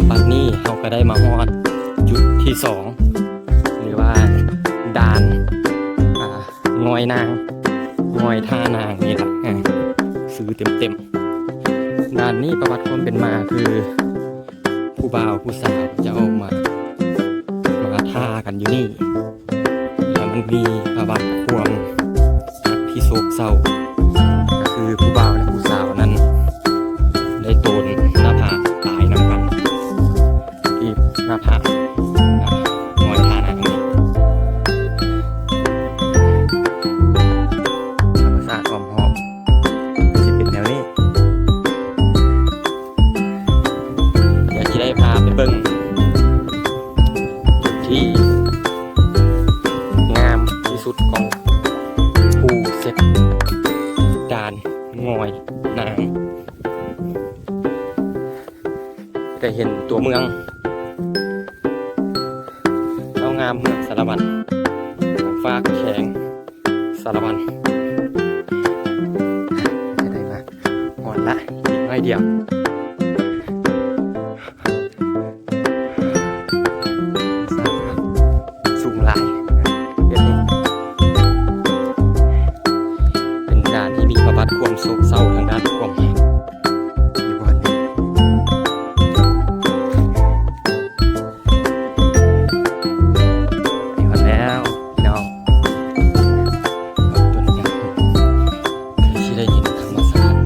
บัดนี้เราก็ได้มาฮอดจุดที่สองหรือว่าด่านงอยนางงอยท่านางนี่แหละซื้อเต็มด่านนี้ประวัติความเป็นมาคือผู้บ่าวผู้สาวจะออกมาท่ากันอยู่นี่แล้วมันมีประวัติความที่โศกเศร้าก็คือผู้บ่าวและผู้สาวนั้นได้โดนหน้าผากตายนำกันที่หน้าผากงอยท่านางนี้ธรรมชาติหอมๆจะเป็นแนวนี้เดี๋ยวจะได้พาไปเบิ่งที่งามที่สุดของภูเซ็ตด่านงอยนางจะเห็นตัวเมืองเล่างามเมืองสารวันฟ้าแข็งสารวันจะได้มาหอดละอีกน้อยเดียวสูงหลายเป็นด่านที่มีประวัติความโศกเศร้าทางด้านความอยู่บนนี้หมดแล้วพี่น้องต้นยางที่ได้ยินธรรมศาสตร์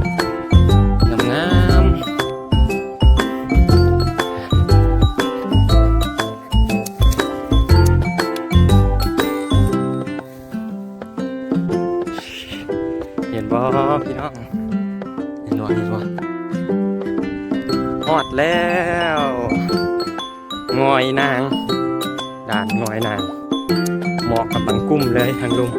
งามเห็นบ่พี่น้องเห็นบ่ฮอดแล้วงอยนางด่านงอยนางเหมาะกับบังกุ้มเลยทางลุง